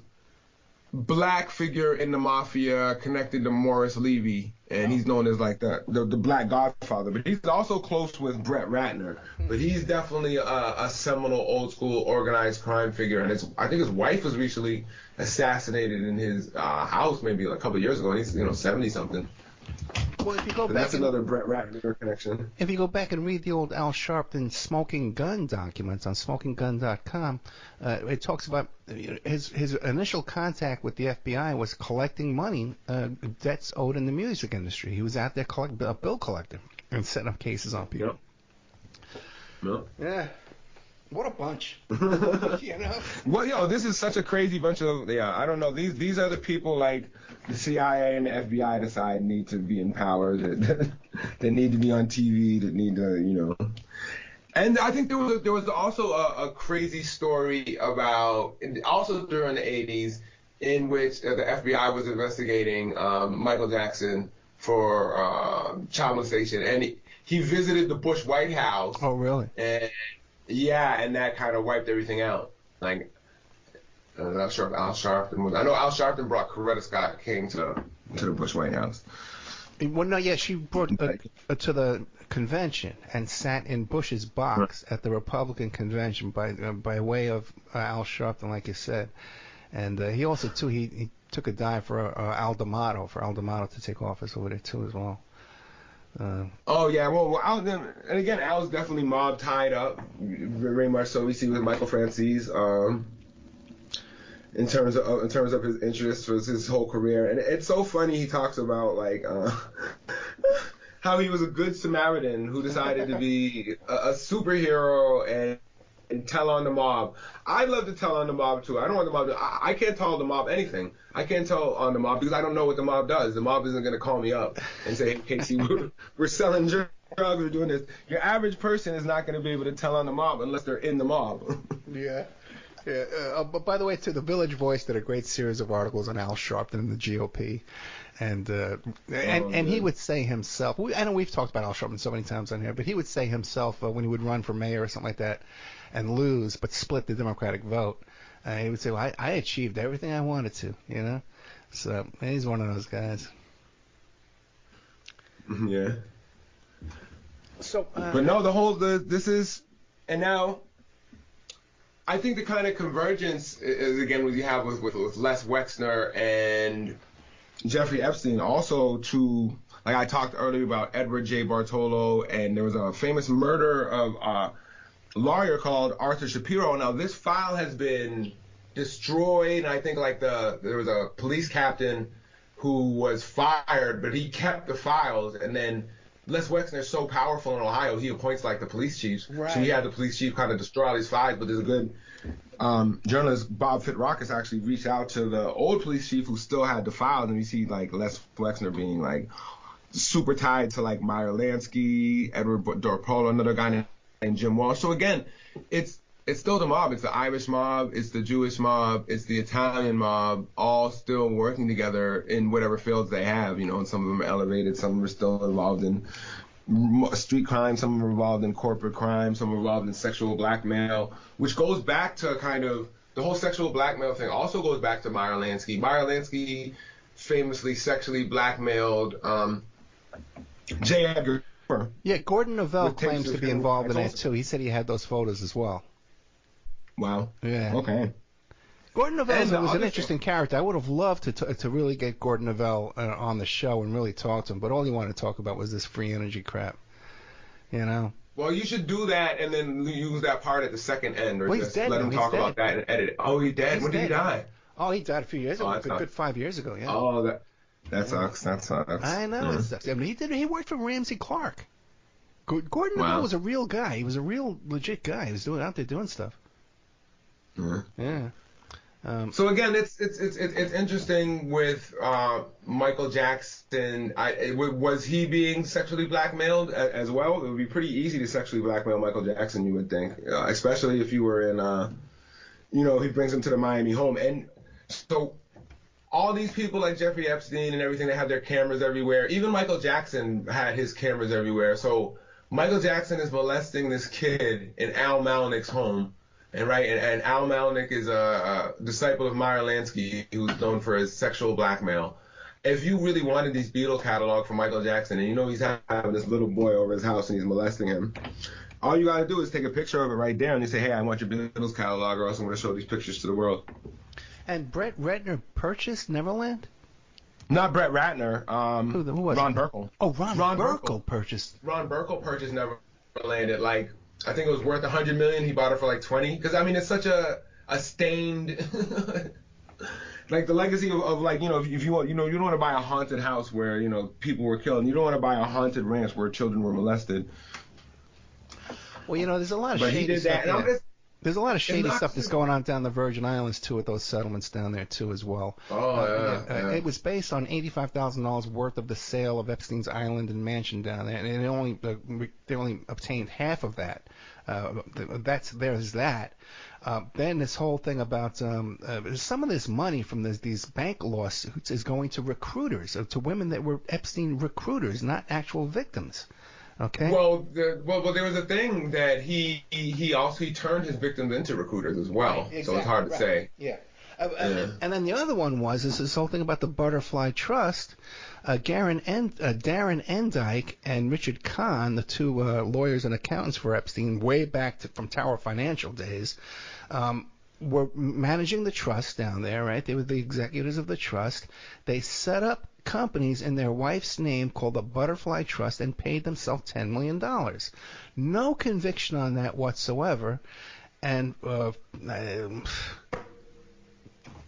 black figure in the mafia connected to Morris Levy, and he's known as like the Black Godfather. But he's also close with Brett Ratner. But he's definitely a seminal old school organized crime figure, and I think his wife was recently assassinated in his house maybe a couple of years ago. And he's 70 something. Well, if you go back, that's another Brett Ratner connection. If you go back and read the old Al Sharpton Smoking Gun documents on smokinggun.com, it talks about his initial contact with the FBI was collecting money, debts owed in the music industry. He was out there a bill collector and setting up cases on people. Yep. Yeah. What a bunch. Well, this is such a crazy bunch of, I don't know. These are the people like the CIA and the FBI decide need to be in power, that need to be on TV, that need to, And I think there was also a crazy story about, also during the 80s, in which the FBI was investigating Michael Jackson for child molestation. And he visited the Bush White House. Oh, really? And that kind of wiped everything out. Like, I'm not sure if Al Sharpton was. I know Al Sharpton brought Coretta Scott King to the Bush White House. Well, no, she brought to the convention and sat in Bush's box at the Republican convention by way of Al Sharpton, like you said. And he also, too, he took a dive for Al D'Amato to take office over there, too, as well. Well, and again, Al's definitely mob tied up, very much so. We see with Michael Franzese, in terms of his interests for his whole career, and it's so funny. He talks about how he was a good Samaritan who decided to be a superhero and tell on the mob. I'd love to tell on the mob too. I don't want the mob to. I can't tell the mob anything. I can't tell on the mob because I don't know what the mob does. The mob isn't going to call me up and say, hey, Casey, we're selling drugs, we're doing this. Your average person is not going to be able to tell on the mob unless they're in the mob. Yeah. Yeah, but by the way, too, the Village Voice did a great series of articles on Al Sharpton and the GOP, and he would say himself. I know we've talked about Al Sharpton so many times on here, but he would say himself when he would run for mayor or something like that, and lose, but split the Democratic vote. He would say, "Well, I achieved everything I wanted to," you know. So he's one of those guys. Yeah. So, but no, this is, and now. I think the kind of convergence is again what you have with Les Wexner and Jeffrey Epstein. Also to, like I talked earlier about Edward J. Bartolo, and there was a famous murder of a lawyer called Arthur Shapiro. Now this file has been destroyed. And I think there was a police captain who was fired, but he kept the files, and then Les Wexner is so powerful in Ohio, he appoints the police chiefs. Right. So he had the police chief kind of destroy all these files, but there's a good journalist, Bob Fitzrockis, actually reached out to the old police chief who still had the files, and you see Les Wexner being super tied to Meyer Lansky, Edward Dorpolo, another guy named Jim Walsh. So again, it's still the mob. It's the Irish mob, it's the Jewish mob, it's the Italian mob, all still working together in whatever fields they have, and some of them are elevated, some of them are still involved in street crime, some of them are involved in corporate crime, some are involved in sexual blackmail, which goes back to kind of the whole sexual blackmail thing also goes back to Meyer Lansky. Meyer Lansky famously sexually blackmailed J. Edgar Hoover. Yeah, Gordon Novell claims to be involved in that too. He said he had those photos as well. Wow. Yeah. Okay. Gordon Novell was an interesting character. I would have loved to really get Gordon Novell on the show and really talk to him, but all he wanted to talk about was this free energy crap. Well, you should do that and then use that part at the second end, or just let him talk about that and edit it. Oh, he's dead. When did he die? Oh, he died a few years ago. Good 5 years ago. Yeah. Oh, that sucks. That sucks. I know it sucks. I mean, he worked for Ramsey Clark. Gordon Novell was a real guy. He was a real legit guy. He was out there doing stuff. Yeah. So again, it's interesting with Michael Jackson. Was he being sexually blackmailed as well? It would be pretty easy to sexually blackmail Michael Jackson, you would think, especially if you were in, he brings him to the Miami home. And so all these people like Jeffrey Epstein and everything, they have their cameras everywhere. Even Michael Jackson had his cameras everywhere. So Michael Jackson is molesting this kid in Al Malnick's home. And Al Malnick is a disciple of Meyer Lansky, who's known for his sexual blackmail. If you really wanted these Beatles catalog for Michael Jackson, and he's having this little boy over his house and he's molesting him, all you got to do is take a picture of it right there and you say, hey, I want your Beatles catalog, or else I'm going to show these pictures to the world. And Brett Ratner purchased Neverland? Not Brett Ratner. Who was Ron it? Burkle. Oh, Ron Burkle purchased. Ron Burkle purchased Neverland at I think it was worth $100 million. He bought it for $20. Because it's such a stained, the legacy of if you want, you don't want to buy a haunted house where people were killed. And you don't want to buy a haunted ranch where children were molested. Well, there's a lot of shady stuff. There's a lot of shady stuff that's going on down the Virgin Islands too, with those settlements down there too as well. Oh yeah. It was based on $85,000 worth of the sale of Epstein's island and mansion down there, and they only obtained half of that. There's that. Then this whole thing about some of this money from these bank lawsuits is going to recruiters, to women that were Epstein recruiters, not actual victims. Okay. Well, there was a thing that he turned his victims into recruiters as well. Right, exactly, so it's hard to say. Yeah. And then the other one was this whole thing about the Butterfly Trust. Darren Endyke and Richard Kahn, the two lawyers and accountants for Epstein, way back from Tower Financial days, were managing the trust down there, right? They were the executives of the trust. They set up companies in their wife's name called the Butterfly Trust and paid themselves $10 million. No conviction on that whatsoever. And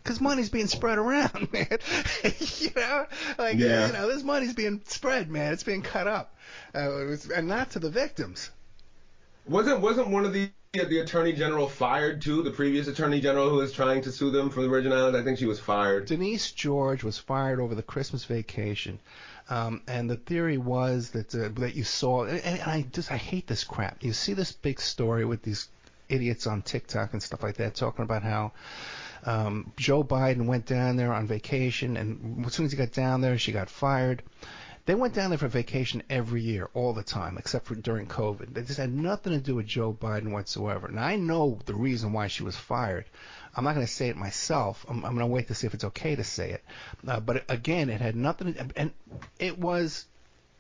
because money's being spread around, man. This money's being spread, man. It's being cut up, and not to the victims. Wasn't one of the attorney general fired too? The previous attorney general who was trying to sue them for the Virgin Islands, I think she was fired. Denise George was fired over the Christmas vacation, and the theory was that you saw, and I hate this crap. You see this big story with these idiots on TikTok and stuff like that talking about how Joe Biden went down there on vacation, and as soon as he got down there, she got fired. They went down there for vacation every year, all the time, except for during COVID. They just had nothing to do with Joe Biden whatsoever. Now, I know the reason why she was fired. I'm not going to say it myself. I'm going to wait to see if it's okay to say it. But again, it had nothing to, and it was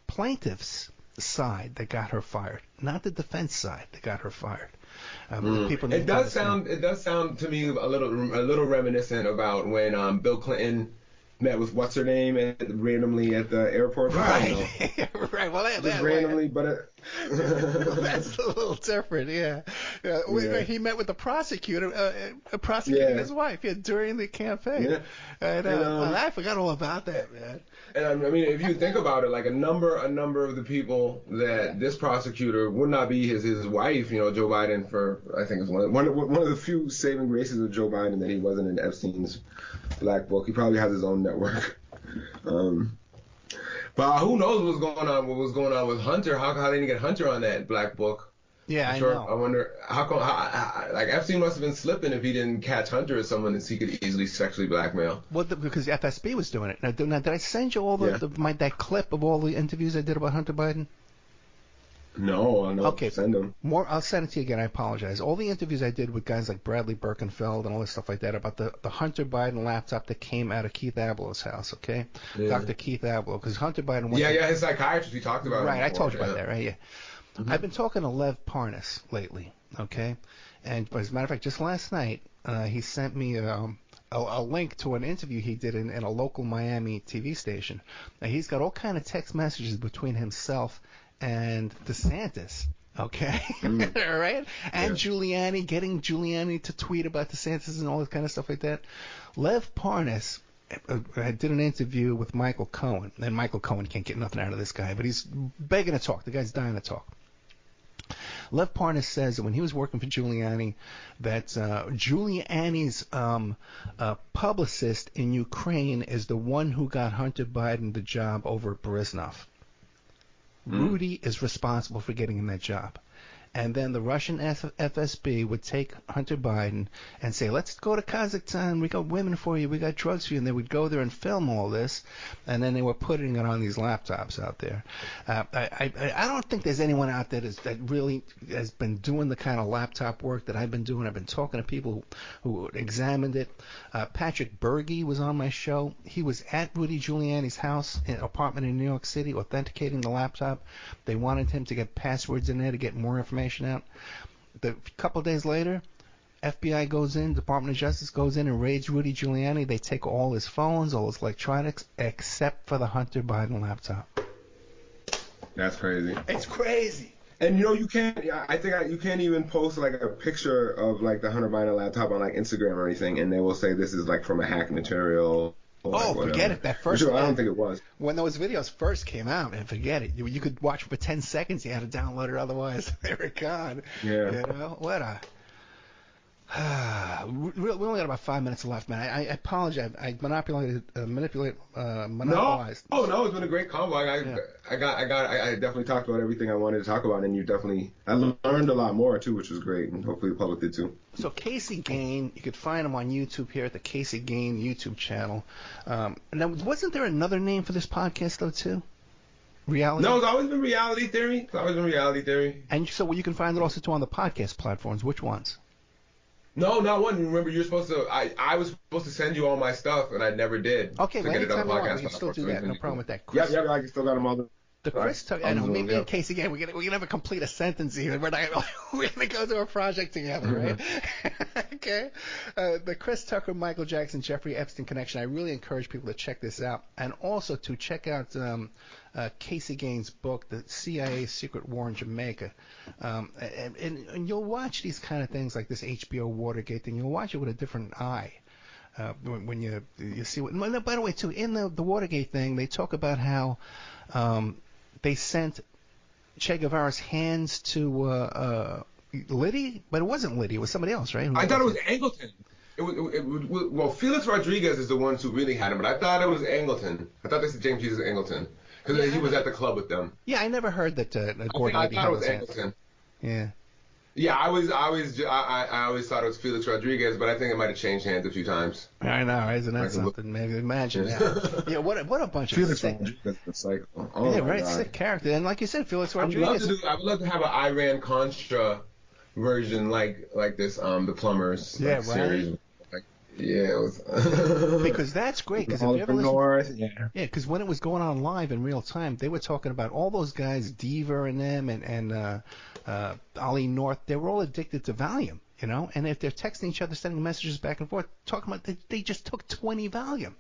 plaintiff's side that got her fired, not the defense side that got her fired. It does sound to me a little reminiscent about when Bill Clinton met with what's her name randomly at the airport. Right. Right. Well, just randomly, but that's a little different. Yeah. He met with the prosecutor, prosecuting his wife during the campaign. Yeah. And I forgot all about that, man. And I mean, if you think about it, like a number of the people that this prosecutor would not be his wife, Joe Biden, I think is one of the few saving graces of Joe Biden that he wasn't in Epstein's black book. He probably has his own network. But who knows what was going on with Hunter? How they didn't get Hunter on that black book? Yeah, I know. I wonder how come. Like Epstein must have been slipping if he didn't catch Hunter as someone that he could easily sexually blackmail. Well, because the FSB was doing it. Now, did I send you all that clip of all the interviews I did about Hunter Biden? No, I know. Okay, send them. I'll send it to you again. I apologize. All the interviews I did with guys like Bradley Birkenfeld and all this stuff like that about the Hunter Biden laptop that came out of Keith Ablow's house. Okay, Dr. Keith Ablow, because Hunter Biden went. His psychiatrist. We talked about. Right, I told you about that. Right, yeah. Mm-hmm. I've been talking to Lev Parnas lately. Okay, and as a matter of fact, just last night he sent me a link to an interview he did in a local Miami TV station. Now he's got all kind of text messages between himself and DeSantis, okay? All right? And Giuliani, getting Giuliani to tweet about DeSantis and all this kind of stuff like that. Lev Parnas did an interview with Michael Cohen, and Michael Cohen can't get nothing out of this guy, but he's begging to talk. The guy's dying to talk. Lev Parnas says that when he was working for Giuliani, that Giuliani's publicist in Ukraine is the one who got Hunter Biden the job over at Burisnov. Rudy is responsible for getting him that job. And then the Russian FSB would take Hunter Biden and say, let's go to Kazakhstan. We got women for you. We got drugs for you. And they would go there and film all this. And then they were putting it on these laptops out there. I don't think there's anyone out there that really has been doing the kind of laptop work that I've been doing. I've been talking to people who examined it. Patrick Berge was on my show. He was at Rudy Giuliani's house, apartment in New York City, authenticating the laptop. They wanted him to get passwords in there to get more information out. A couple of days later, FBI goes in, Department of Justice goes in and raids Rudy Giuliani. They take all his phones, all his electronics, except for the Hunter Biden laptop. That's crazy. It's crazy. And you can't. I think you can't even post like a picture of like the Hunter Biden laptop on like Instagram or anything, and they will say this is like from a hack material. Forget it. That first. I don't think it was. When those videos first came out, man, forget it. You could watch for 10 seconds. You had to download it, otherwise they were gone. Yeah. What a. We only got about 5 minutes left, man. I apologize. I monopolized. No, it's been a great combo. I definitely talked about everything I wanted to talk about, and I learned a lot more too, which was great, and hopefully the public did too. So Casey Gane, you could find him on YouTube here at the Casey Gane YouTube channel. Now, wasn't there another name for this podcast though too? Reality? No, it's always been Reality Theory. And so you can find it also too on the podcast platforms. Which ones? No, not one. Remember, you're supposed to. I was supposed to send you all my stuff, and I never did. Okay, well, anytime you want, we can still do that. No problem with that. Yeah, I still got them all. The Chris Tucker. I know. Maybe in case again, we're gonna have to complete a sentence here. We're gonna go to a project together, right? Okay. The Chris Tucker, Michael Jackson, Jeffrey Epstein connection. I really encourage people to check this out, and also to check out Casey Gane's book, The CIA's Secret War in Jamaica. And you'll watch these kind of things like this HBO Watergate thing. You'll watch it with a different eye. When you see what. By the way, too, in the Watergate thing, they talk about how they sent Che Guevara's hands to Liddy, but it wasn't Liddy. It was somebody else, right? I thought it was Angleton. Well, Felix Rodriguez is the ones who really had him, but I thought it was Angleton. I thought they said James Jesus Angleton because he was at the club with them. Yeah, I never heard that. I thought it was Angleton. Yeah. Yeah, I always thought it was Felix Rodriguez, but I think it might have changed hands a few times. I know, isn't that something? Maybe imagine that. Yeah, what a bunch Felix of sick. Rodriguez is psycho. Oh yeah, my right, God. sick character. And like you said, Felix Rodriguez. I would love to have an Iran Contra version like this the Plumbers Yeah, series. right. Yeah, it was because that's great. Because all if you ever from listen, North, yeah, because when it was going on live in real time, they were talking about all those guys, Diva and them, and Ollie North. They were all addicted to Valium, you know. And if they're texting each other, sending messages back and forth, talking about they just took 20 Valium.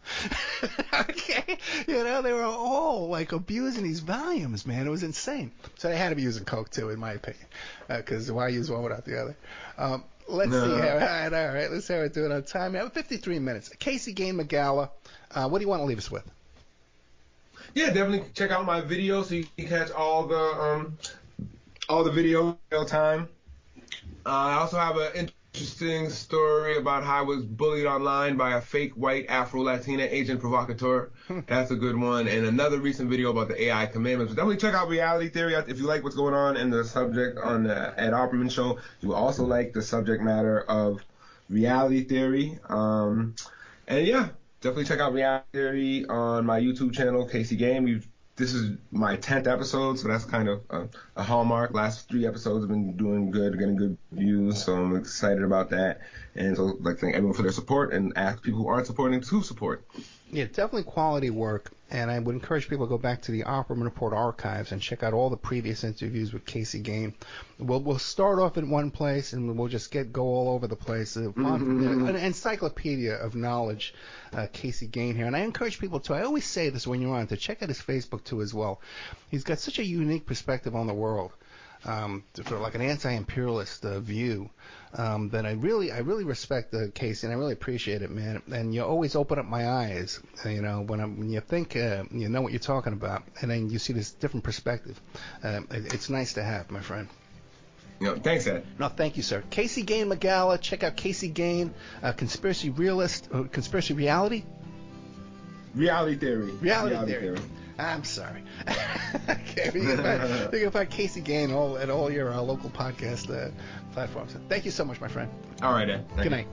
Okay, you know, they were all like abusing these Valiums, man. It was insane. So they had to be using coke too, in my opinion, because why use one without the other? Let's see. All right. Let's see how we're doing on time. We have 53 minutes. Casey Gane-Macalla. What do you want to leave us with? Yeah, definitely check out my video so you can catch all the video in real time. I also have an interesting story about how I was bullied online by a fake white Afro-Latina agent provocateur. That's a good one. And another recent video about the AI commandments. But definitely check out Reality Theory if you like what's going on in the subject on the Ed Opperman show. You will also like the subject matter of Reality Theory. And yeah, definitely check out Reality Theory on my YouTube channel, Casey Game. This is my 10th episode, so that's kind of a hallmark. Last 3 episodes have been doing good, getting good views, so I'm excited about that. And so I'd like to thank everyone for their support and ask people who aren't supporting to support. Yeah, definitely quality work, and I would encourage people to go back to the Opperman Report archives and check out all the previous interviews with Casey Gane. We'll start off in one place, and we'll just go all over the place. An encyclopedia of knowledge, Casey Gane here. And I encourage people to, I always say this when you're on, to check out his Facebook too as well. He's got such a unique perspective on the world. Sort of like an anti-imperialist view that I really respect Casey, and I really appreciate it, man. And you always open up my eyes, you know, when you think you know what you're talking about, and then you see this different perspective. It's nice to have, my friend. No, thanks, Ed. No, thank you, sir. Casey Gane-Macalla. Check out Casey Gane, Conspiracy Realist, Conspiracy Reality. Reality Theory. Reality Theory. I'm sorry. Okay, you can find Casey Gane at all your local podcast platforms. Thank you so much, my friend. All right, Ed. Good night.